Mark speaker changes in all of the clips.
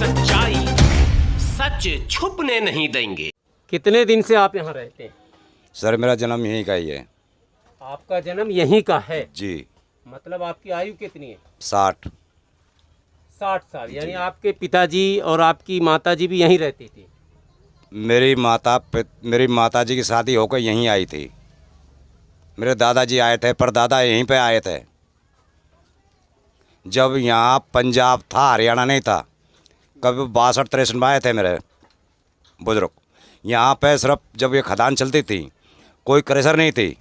Speaker 1: सच्चाई सच छुपने नहीं देंगे।
Speaker 2: कितने दिन से आप यहाँ रहते हैं?
Speaker 3: सर मेरा जन्म यहीं का ही है।
Speaker 2: आपका जन्म यहीं का है?
Speaker 3: जी।
Speaker 2: मतलब आपकी आयु कितनी है?
Speaker 3: 60।
Speaker 2: 60 साल। यानी आपके पिताजी और आपकी माताजी भी यहीं रहती थी?
Speaker 3: मेरी माता जी की शादी होकर यहीं आई थी। मेरे दादाजी आए थे, परदादा यहीं पे आए थे। जब यहाँ पंजाब था, हरियाणा नहीं था। कभी 62-63 में आए थे मेरे बुजुर्ग। यहाँ पे सिर्फ जब ये खदान चलती थी, कोई क्रेशर नहीं थी।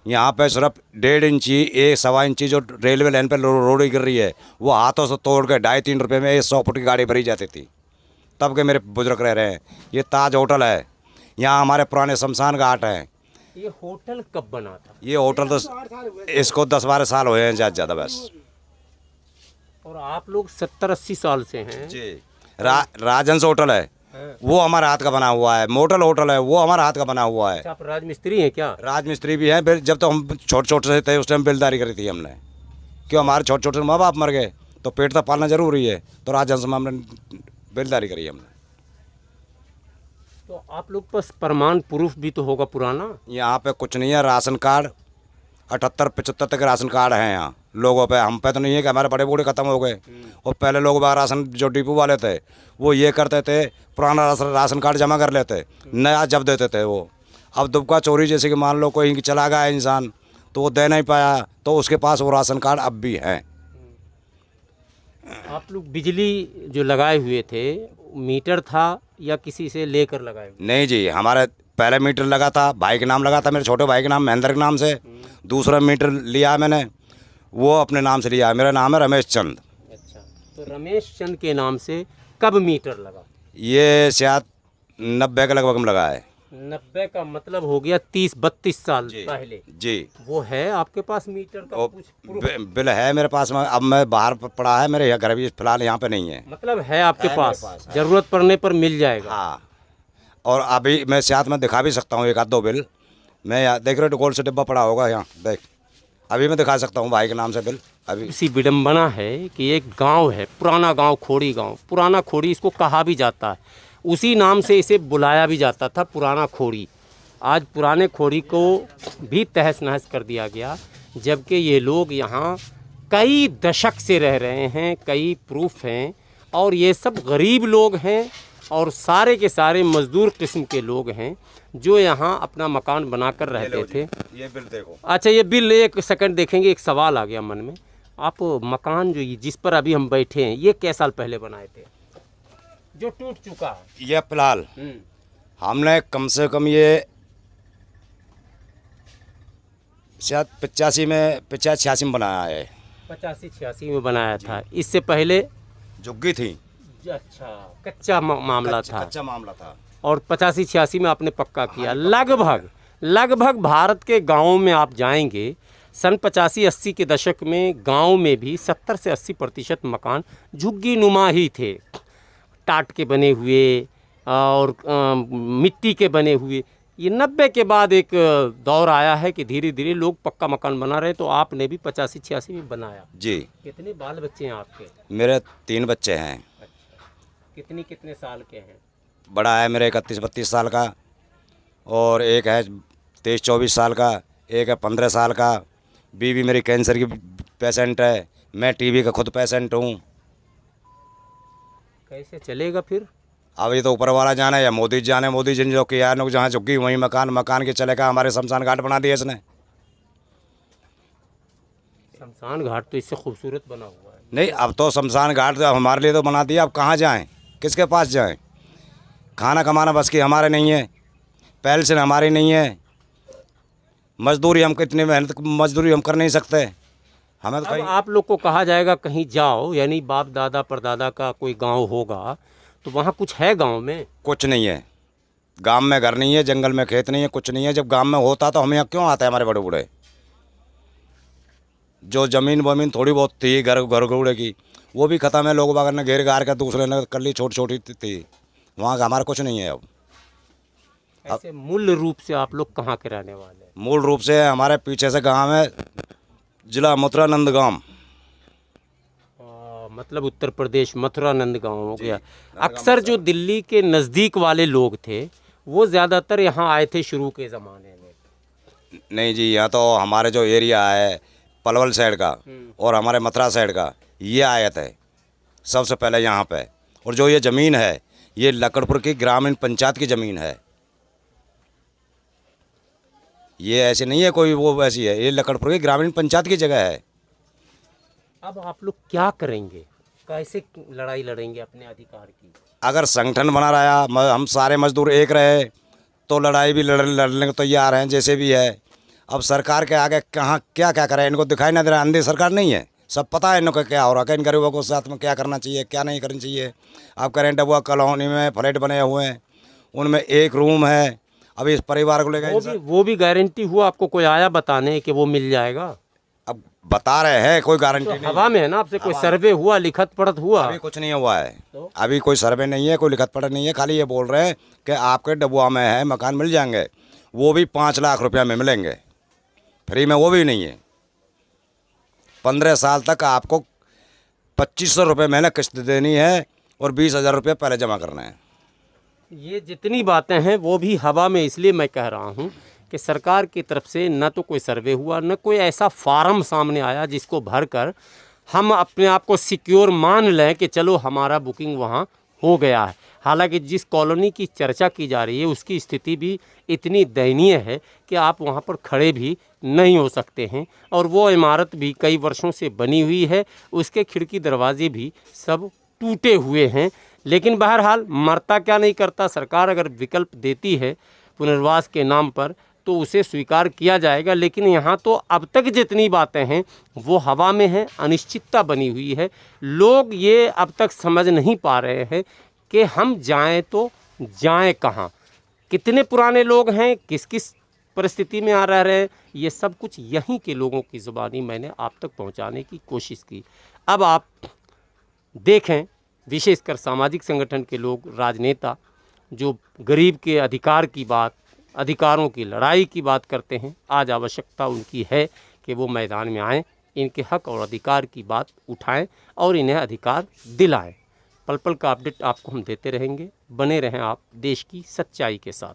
Speaker 3: यहाँ पे सिर्फ 1.5 इंची 1.25 इंची जो रेलवे लाइन पे रोड गिर रही है, वो हाथों से तोड़ के 2.5-3 रुपये में 100 फुट की गाड़ी भरी जाती थी। तब के मेरे बुजुर्ग रह रहे हैं। ये ताज होटल है, यहाँ हमारे पुराने शमशान घाट हैं।
Speaker 2: ये होटल कब बना था?
Speaker 3: ये होटल तो इसको 10-12 साल हुए हैं ज़्यादा बस।
Speaker 2: और आप लोग 70-80 साल से हैं?
Speaker 3: जी। राजहंस होटल है, वो हमारे हाथ का बना हुआ है। मोटल होटल है, वो हमारे हाथ का बना हुआ है।
Speaker 2: अच्छा, आप राजमिस्त्री हैं क्या?
Speaker 3: राजमिस्त्री भी हैं। फिर जब तो हम छोटे से थे उस टाइम बेलदारी करी थी हमने, क्यों हमारे छोटे माँ बाप मर गए तो पेट तो पालना जरूरी है, तो राजहंस में हमने बेलदारी करी हमने।
Speaker 2: तो आप लोग पास प्रमाण प्रूफ भी तो होगा पुराना?
Speaker 3: यहाँ पे कुछ नहीं है। राशन कार्ड 78-75 तक राशन कार्ड हैं यहाँ लोगों पे। हम पे तो नहीं है कि हमारे बड़े बूढ़े ख़त्म हो गए। और पहले लोग बाहर राशन जो डिपो वाले थे वो ये करते थे, पुराना राशन कार्ड जमा कर लेते, नया जब देते थे वो। अब दुबका चोरी जैसे कि मान लो कोई चला गया इंसान तो वो दे नहीं पाया, तो उसके पास वो राशन कार्ड अब भी हैं।
Speaker 2: आप लोग बिजली जो लगाए हुए थे, मीटर था या किसी से लेकर लगाए हुए?
Speaker 3: नहीं जी, हमारे पहले मीटर लगा था, भाई के नाम लगा था, मेरे छोटे भाई के नाम महेंद्र के नाम से। दूसरा मीटर लिया है मैंने, वो अपने नाम से लिया है। मेरा नाम है रमेश चंद।
Speaker 2: अच्छा, तो रमेश चंद के नाम से कब मीटर लगा?
Speaker 3: ये शायद 90 के लगभग में लगा है।
Speaker 2: 90 का मतलब हो गया 30-32 साल पहले।
Speaker 3: जी।
Speaker 2: वो है आपके पास मीटर का कुछ प्रूफ?
Speaker 3: बिल है मेरे पास में। अब मैं बाहर पड़ा है, मेरे घर भी फिलहाल यहाँ पे नहीं है।
Speaker 2: मतलब है आपके पास, जरूरत पड़ने पर मिल जाएगा।
Speaker 3: हाँ, और अभी मैं साथ में दिखा भी सकता हूँ 1-2 बिल। मैं यहाँ देख रहे हो गोल्ड से डिब्बा पड़ा होगा यहाँ, देख अभी मैं दिखा सकता हूँ भाई के नाम से बिल। अभी
Speaker 2: इसी विडम्बना है कि एक गांव है, पुराना गांव, खोड़ी गांव। पुराना खोड़ी इसको कहा भी जाता है, उसी नाम से इसे बुलाया भी जाता था, पुराना खोड़ी। आज पुराने खोड़ी को भी तहस नहस कर दिया गया, जबकि ये लोग यहाँ कई दशक से रह रहे हैं, कई प्रूफ हैं। और ये सब गरीब लोग हैं और सारे के सारे मजदूर किस्म के लोग हैं जो यहाँ अपना मकान बनाकर रहते थे।
Speaker 3: ये बिल देखो।
Speaker 2: अच्छा, ये बिल एक सेकंड देखेंगे। एक सवाल आ गया मन में। आप मकान जो जिस पर अभी हम बैठे हैं, ये कै साल पहले बनाए थे जो टूट चुका है?
Speaker 3: ये फिलहाल हमने कम से कम ये शायद 85-86 में बनाया है।
Speaker 2: 85-86 में बनाया था। इससे पहले
Speaker 3: झुग्गी थी।
Speaker 2: अच्छा, कच्चा मामला था।
Speaker 3: कच्चा मामला था।
Speaker 2: और 85-86 में आपने पक्का किया। लगभग भारत के गांवों में आप जाएंगे, सन 85-80 के दशक में गांव में भी 70 से 80% मकान झुग्गी नुमा ही थे, टाट के बने हुए और मिट्टी के बने हुए। ये 90 के बाद एक दौर आया है कि धीरे धीरे लोग पक्का मकान बना रहे, तो आपने भी 85-86 में बनाया।
Speaker 3: जी।
Speaker 2: कितने बाल बच्चे हैं आपके?
Speaker 3: मेरे 3 बच्चे हैं।
Speaker 2: अच्छा, कितने साल के हैं?
Speaker 3: बड़ा है मेरे 31-32 साल का, और एक है 23-24 साल का, एक है 15 साल का। बीवी मेरी कैंसर की पेशेंट है, मैं टीबी का खुद पेशेंट हूँ।
Speaker 2: कैसे चलेगा फिर?
Speaker 3: अब ये तो ऊपर वाला जाने या मोदी जाने। मोदी जी ने जो किया है, जहाँ झुग्गी वहीं मकान के चलेगा। हमारे शमशान घाट बना दिया इसने।
Speaker 2: शमशान घाट तो इससे खूबसूरत बना हुआ है।
Speaker 3: नहीं, अब तो शमशान घाट हमारे लिए तो बना दिया। अब कहाँ जाएं, किसके पास जाएं? खाना कमाना बस की हमारे नहीं है, पेंशन हमारी नहीं है, मजदूरी हम कितनी मेहनत मजदूरी हम कर नहीं सकते। हमें तो
Speaker 2: आप लोग को कहा जाएगा कहीं जाओ, यानी बाप दादा परदादा का कोई गांव होगा, तो वहाँ कुछ है गांव में?
Speaker 3: कुछ नहीं है। गांव में घर नहीं है, जंगल में खेत नहीं है, कुछ नहीं है। जब गांव में होता तो हम यहाँ क्यों आते हैं? हमारे बड़े बूढ़े जो ज़मीन वमीन थोड़ी बहुत थी घर घूड़े की, वो भी ख़त्म है। लोग बाग ने घेर गार कर दूसरे ने कर ली, छोटी छोटी थी। वहाँ का हमारा कुछ नहीं है अब।
Speaker 2: ऐसे मूल रूप से आप लोग कहाँ के रहने वाले हैं?
Speaker 3: मूल रूप से हमारे पीछे से गांव है, जिला मथुरा नंदगांव।
Speaker 2: मतलब उत्तर प्रदेश मथुरा नंदगांव हो गया। अक्सर जो दिल्ली के नज़दीक वाले लोग थे वो ज़्यादातर यहाँ आए थे शुरू के ज़माने में।
Speaker 3: नहीं जी, यहाँ तो हमारे जो एरिया है पलवल साइड का और हमारे मथुरा साइड का ये आया था सबसे पहले यहाँ पे। और जो ये ज़मीन है ये लकड़पुर की ग्रामीण पंचायत की ज़मीन है, ये ऐसे नहीं है कोई वो वैसी है, ये लकड़पुर की ग्रामीण पंचायत की जगह है।
Speaker 2: अब आप लोग क्या करेंगे, कैसे लड़ाई लड़ेंगे अपने अधिकार की?
Speaker 3: अगर संगठन बना रहा हम सारे मजदूर एक रहे तो लड़ाई भी लड़ने को तैयार हैं जैसे भी है। अब सरकार के आगे कहाँ क्या क्या करें, इनको दिखाई ना दे रहा, अंधी सरकार नहीं है, सब पता है इनको क्या हो रहा है, इन गरीबों को साथ में क्या करना चाहिए क्या नहीं करना चाहिए। आप करें डबुआ कॉलोनी में फ्लैट बने हुए हैं, उनमें एक रूम है, अभी इस परिवार को लेकर
Speaker 2: वो भी गारंटी हुआ आपको, कोई आया बताने कि वो मिल जाएगा?
Speaker 3: अब बता रहे हैं कोई गारंटी नहीं,
Speaker 2: हवा में है ना, आपसे कोई सर्वे हुआ, लिखत पढ़त हुआ?
Speaker 3: अभी कुछ नहीं हुआ है, अभी कोई सर्वे नहीं है, कोई लिखत पढ़त नहीं है, खाली ये बोल रहे हैं कि आपके डबुआ में है मकान मिल जाएंगे, वो भी 5 लाख रुपया में मिलेंगे, फ्री में वो भी नहीं है। 15 साल तक आपको 2500 रुपये महीने किस्त देनी है और 20,000 रुपये पहले जमा करना है।
Speaker 2: ये जितनी बातें हैं वो भी हवा में, इसलिए मैं कह रहा हूँ कि सरकार की तरफ से न तो कोई सर्वे हुआ, न कोई ऐसा फार्म सामने आया जिसको भरकर हम अपने आप को सिक्योर मान लें कि चलो हमारा बुकिंग वहाँ हो गया है। हालांकि जिस कॉलोनी की चर्चा की जा रही है उसकी स्थिति भी इतनी दयनीय है कि आप वहाँ पर खड़े भी नहीं हो सकते हैं, और वो इमारत भी कई वर्षों से बनी हुई है, उसके खिड़की दरवाजे भी सब टूटे हुए हैं। लेकिन बहरहाल मरता क्या नहीं करता, सरकार अगर विकल्प देती है पुनर्वास के नाम पर तो उसे स्वीकार किया जाएगा। लेकिन यहाँ तो अब तक जितनी बातें हैं वो हवा में हैं, अनिश्चितता बनी हुई है। लोग ये अब तक समझ नहीं पा रहे हैं कि हम जाएं तो जाएं कहाँ, कितने पुराने लोग हैं, किस किस परिस्थिति में आ रह रहे हैं, ये सब कुछ यहीं के लोगों की ज़ुबानी मैंने आप तक पहुँचाने की कोशिश की। अब आप देखें, विशेषकर सामाजिक संगठन के लोग, राजनेता जो गरीब के अधिकार की बात, अधिकारों की लड़ाई की बात करते हैं, आज आवश्यकता उनकी है कि वो मैदान में आएँ, इनके हक और अधिकार की बात उठाएं और इन्हें अधिकार दिलाएं। पल पल का अपडेट आपको हम देते रहेंगे, बने रहें आप देश की सच्चाई के साथ।